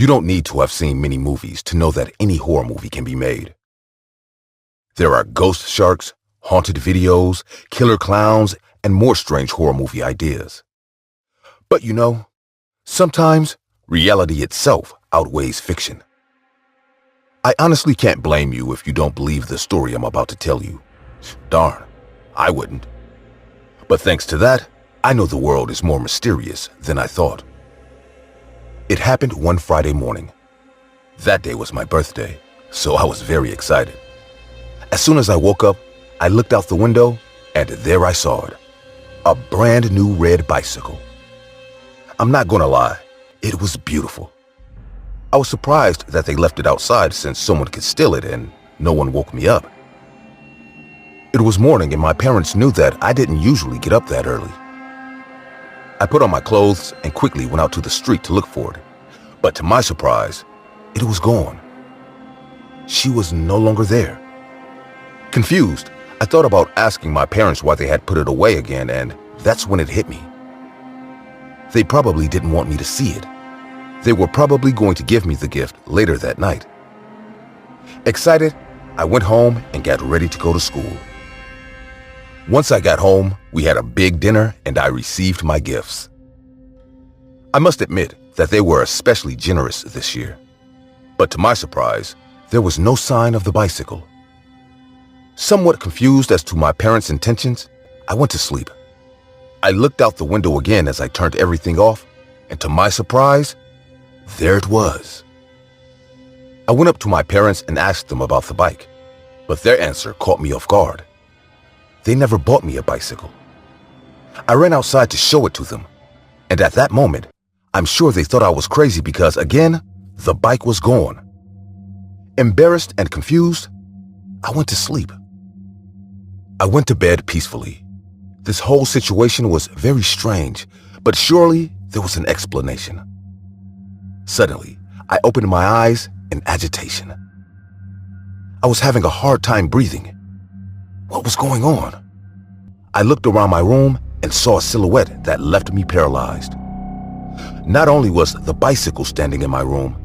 You don't need to have seen many movies to know that any horror movie can be made. There are ghost sharks, haunted videos, killer clowns, and more strange horror movie ideas. But sometimes reality itself outweighs fiction. I honestly can't blame you if you don't believe the story I'm about to tell you. Darn, I wouldn't. But thanks to that, I know the world is more mysterious than I thought. It happened one Friday morning. That day was my birthday, so I was very excited. As soon as I woke up, I looked out the window, and there I saw it. A brand new red bicycle. I'm not gonna lie, it was beautiful. I was surprised that they left it outside since someone could steal it and no one woke me up. It was morning and my parents knew that I didn't usually get up that early. I put on my clothes and quickly went out to the street to look for it. But to my surprise, it was gone. She was no longer there. Confused, I thought about asking my parents why they had put it away again, and that's when it hit me. They probably didn't want me to see it. They were probably going to give me the gift later that night. Excited, I went home and got ready to go to school. Once I got home, we had a big dinner and I received my gifts. I must admit that they were especially generous this year. But to my surprise, there was no sign of the bicycle. Somewhat confused as to my parents' intentions, I went to sleep. I looked out the window again as I turned everything off, and to my surprise, there it was. I went up to my parents and asked them about the bike, but their answer caught me off guard. They never bought me a bicycle. I ran outside to show it to them, and at that moment, I'm sure they thought I was crazy because, again, the bike was gone. Embarrassed and confused, I went to sleep. I went to bed peacefully. This whole situation was very strange, but surely there was an explanation. Suddenly, I opened my eyes in agitation. I was having a hard time breathing. What was going on? I looked around my room and saw a silhouette that left me paralyzed. Not only was the bicycle standing in my room,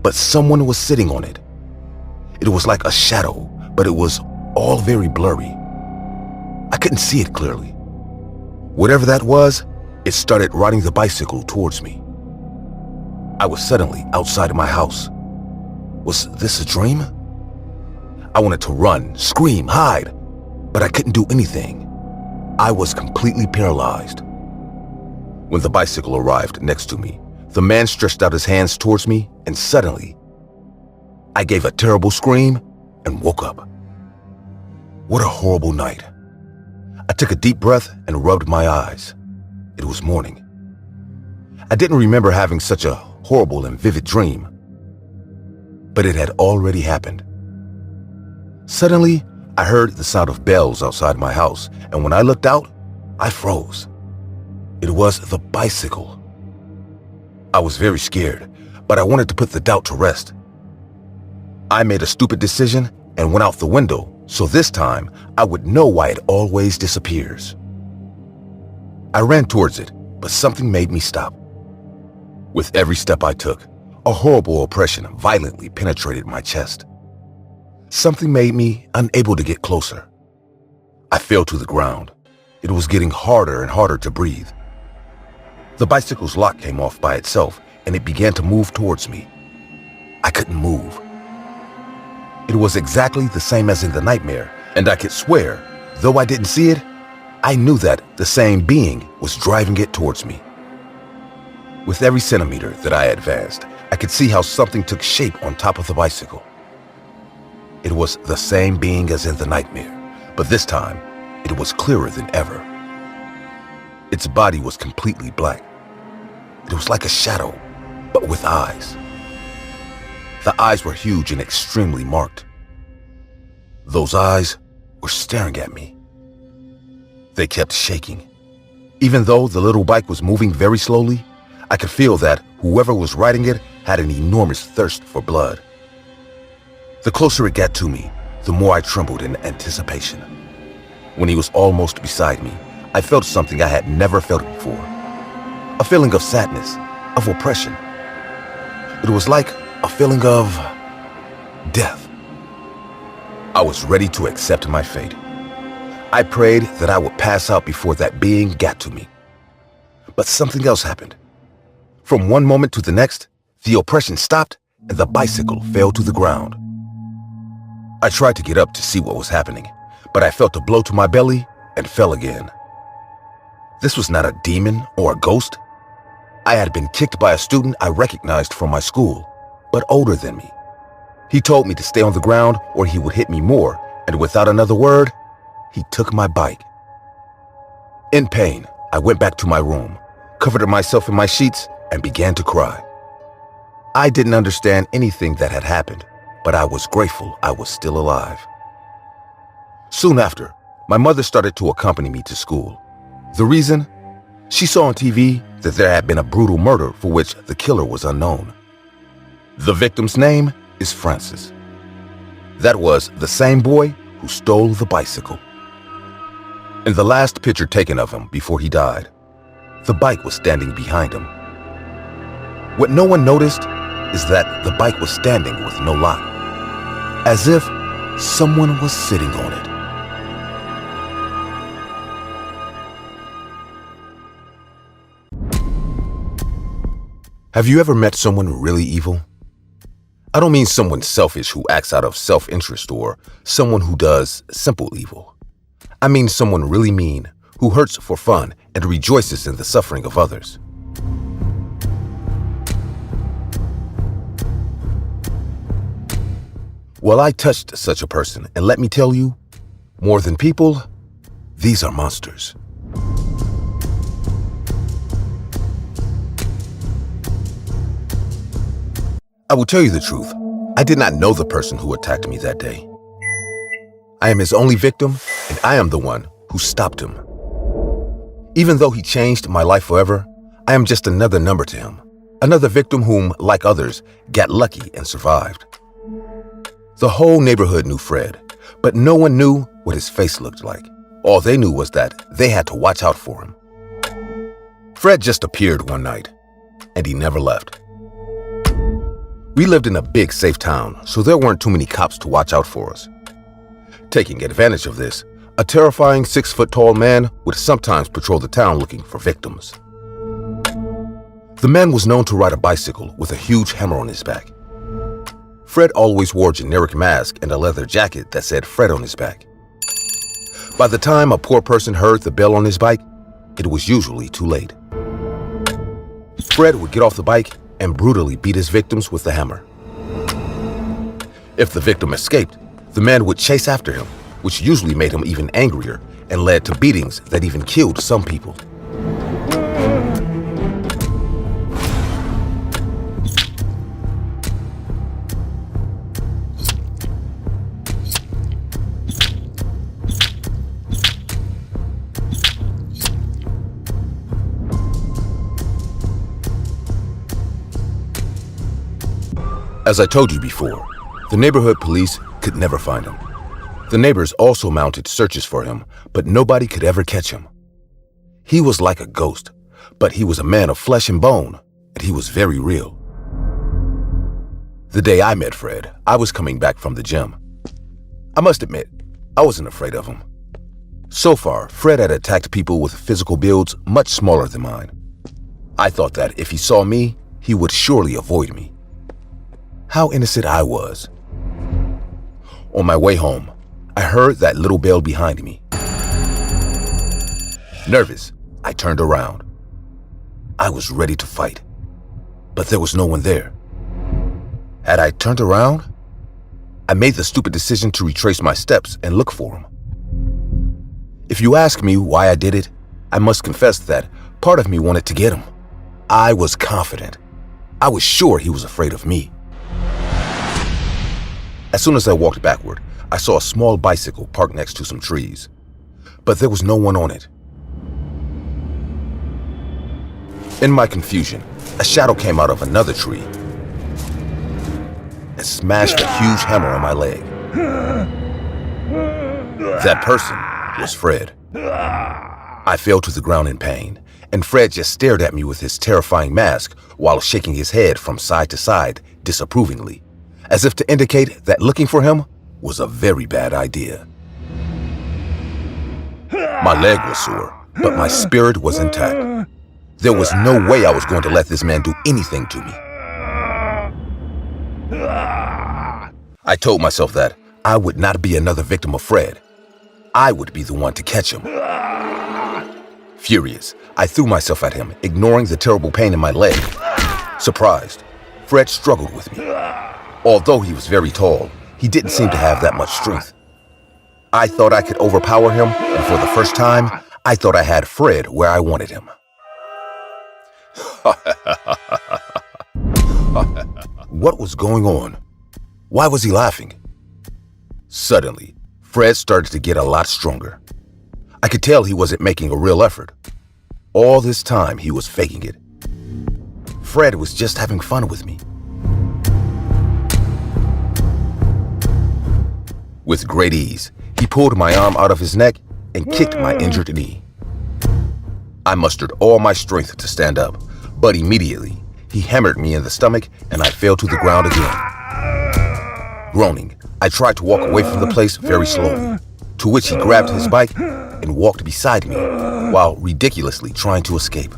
but someone was sitting on it. It was like a shadow, but it was all very blurry. I couldn't see it clearly. Whatever that was, it started riding the bicycle towards me. I was suddenly outside of my house. Was this a dream? I wanted to run, scream, hide, but I couldn't do anything. I was completely paralyzed. When the bicycle arrived next to me, the man stretched out his hands towards me, and suddenly, I gave a terrible scream and woke up. What a horrible night. I took a deep breath and rubbed my eyes. It was morning. I didn't remember having such a horrible and vivid dream, but it had already happened. Suddenly, I heard the sound of bells outside my house, and when I looked out, I froze. It was the bicycle. I was very scared, but I wanted to put the doubt to rest. I made a stupid decision and went out the window, so this time I would know why it always disappears. I ran towards it, but something made me stop. With every step I took, a horrible oppression violently penetrated my chest. Something made me unable to get closer. I fell to the ground. It was getting harder and harder to breathe. The bicycle's lock came off by itself, and it began to move towards me. I couldn't move. It was exactly the same as in the nightmare, and I could swear, though I didn't see it, I knew that the same being was driving it towards me. With every centimeter that I advanced, I could see how something took shape on top of the bicycle. It was the same being as in the nightmare, but this time, it was clearer than ever. Its body was completely black. It was like a shadow, but with eyes. The eyes were huge and extremely marked. Those eyes were staring at me. They kept shaking. Even though the little bike was moving very slowly, I could feel that whoever was riding it had an enormous thirst for blood. The closer it got to me, the more I trembled in anticipation. When he was almost beside me, I felt something I had never felt before. A feeling of sadness, of oppression. It was like a feeling of death. I was ready to accept my fate. I prayed that I would pass out before that being got to me. But something else happened. From one moment to the next, the oppression stopped and the bicycle fell to the ground. I tried to get up to see what was happening, but I felt a blow to my belly and fell again. This was not a demon or a ghost. I had been kicked by a student I recognized from my school, but older than me. He told me to stay on the ground or he would hit me more, and without another word, he took my bike. In pain, I went back to my room, covered myself in my sheets, and began to cry. I didn't understand anything that had happened, but I was grateful I was still alive. Soon after, my mother started to accompany me to school. The reason? She saw on TV that there had been a brutal murder for which the killer was unknown. The victim's name is Francis. That was the same boy who stole the bicycle. In the last picture taken of him before he died, the bike was standing behind him. What no one noticed is that the bike was standing with no lock, as if someone was sitting on it. Have you ever met someone really evil? I don't mean someone selfish who acts out of self-interest or someone who does simple evil. I mean someone really mean who hurts for fun and rejoices in the suffering of others. Well, I touched such a person, and let me tell you, more than people, these are monsters. I will tell you the truth. I did not know the person who attacked me that day. I am his only victim, and I am the one who stopped him. Even though he changed my life forever, I am just another number to him, another victim whom, like others, got lucky and survived. The whole neighborhood knew Fred, but no one knew what his face looked like. All they knew was that they had to watch out for him. Fred just appeared one night, and he never left. We lived in a big, safe town, so there weren't too many cops to watch out for us. Taking advantage of this, a terrifying 6-foot-tall man would sometimes patrol the town looking for victims. The man was known to ride a bicycle with a huge hammer on his back. Fred always wore a generic mask and a leather jacket that said Fred on his back. By the time a poor person heard the bell on his bike, it was usually too late. Fred would get off the bike and brutally beat his victims with the hammer. If the victim escaped, the man would chase after him, which usually made him even angrier and led to beatings that even killed some people. As I told you before, the neighborhood police could never find him. The neighbors also mounted searches for him, but nobody could ever catch him. He was like a ghost, but he was a man of flesh and bone, and he was very real. The day I met Fred, I was coming back from the gym. I must admit, I wasn't afraid of him. So far, Fred had attacked people with physical builds much smaller than mine. I thought that if he saw me, he would surely avoid me. How innocent I was. On my way home, I heard that little bell behind me. Nervous, I turned around. I was ready to fight, but there was no one there. Had I turned around, I made the stupid decision to retrace my steps and look for him. If you ask me why I did it, I must confess that part of me wanted to get him. I was confident. I was sure he was afraid of me. As soon as I walked backward, I saw a small bicycle parked next to some trees, but there was no one on it. In my confusion, a shadow came out of another tree and smashed a huge hammer on my leg. That person was Fred. I fell to the ground in pain, and Fred just stared at me with his terrifying mask while shaking his head from side to side disapprovingly, as if to indicate that looking for him was a very bad idea. My leg was sore, but my spirit was intact. There was no way I was going to let this man do anything to me. I told myself that I would not be another victim of Fred. I would be the one to catch him. Furious, I threw myself at him, ignoring the terrible pain in my leg. Surprised, Fred struggled with me. Although he was very tall, he didn't seem to have that much strength. I thought I could overpower him, and for the first time, I thought I had Fred where I wanted him. What was going on? Why was he laughing? Suddenly, Fred started to get a lot stronger. I could tell he wasn't making a real effort. All this time, he was faking it. Fred was just having fun with me. With great ease, he pulled my arm out of his neck and kicked my injured knee. I mustered all my strength to stand up, but immediately, he hammered me in the stomach and I fell to the ground again. Groaning, I tried to walk away from the place very slowly, to which he grabbed his bike and walked beside me while ridiculously trying to escape.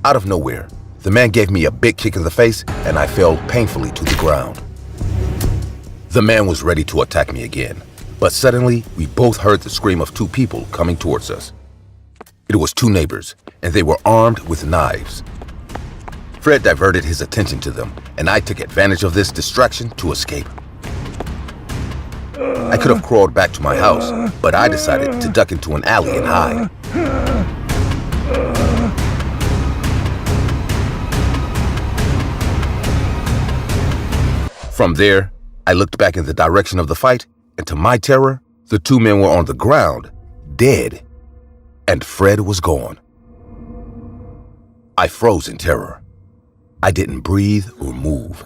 Out of nowhere, the man gave me a big kick in the face and I fell painfully to the ground. The man was ready to attack me again, but suddenly we both heard the scream of two people coming towards us. It was two neighbors, and they were armed with knives. Fred diverted his attention to them, and I took advantage of this distraction to escape. I could have crawled back to my house, but I decided to duck into an alley and hide. From there, I looked back in the direction of the fight, and to my terror, the two men were on the ground, dead, and Fred was gone. I froze in terror. I didn't breathe or move.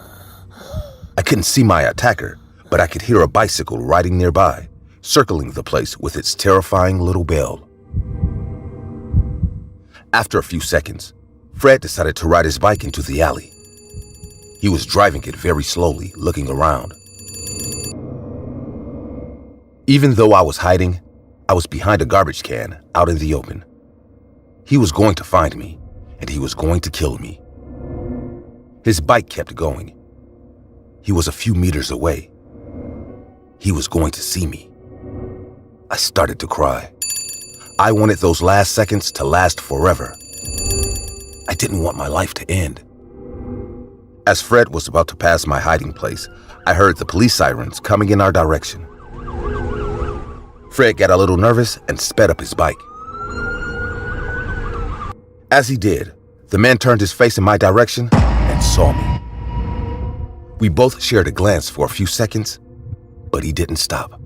I couldn't see my attacker, but I could hear a bicycle riding nearby, circling the place with its terrifying little bell. After a few seconds, Fred decided to ride his bike into the alley. He was driving it very slowly, looking around. Even though I was hiding, I was behind a garbage can out in the open. He was going to find me, and he was going to kill me. His bike kept going. He was a few meters away. He was going to see me. I started to cry. I wanted those last seconds to last forever. I didn't want my life to end. As Fred was about to pass my hiding place, I heard the police sirens coming in our direction. Fred got a little nervous and sped up his bike. As he did, the man turned his face in my direction and saw me. We both shared a glance for a few seconds, but he didn't stop.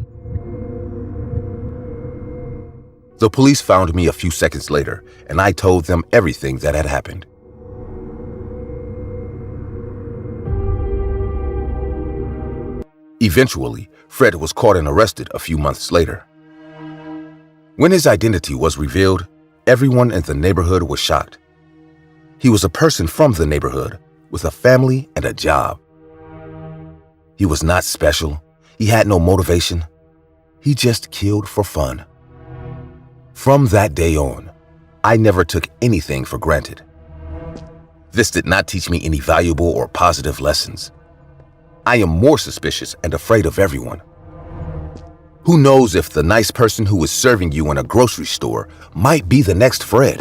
The police found me a few seconds later, and I told them everything that had happened. Eventually, Fred was caught and arrested a few months later. When his identity was revealed, everyone in the neighborhood was shocked. He was a person from the neighborhood with a family and a job. He was not special. He had no motivation. He just killed for fun. From that day on, I never took anything for granted. This did not teach me any valuable or positive lessons. I am more suspicious and afraid of everyone. Who knows if the nice person who is serving you in a grocery store might be the next Fred?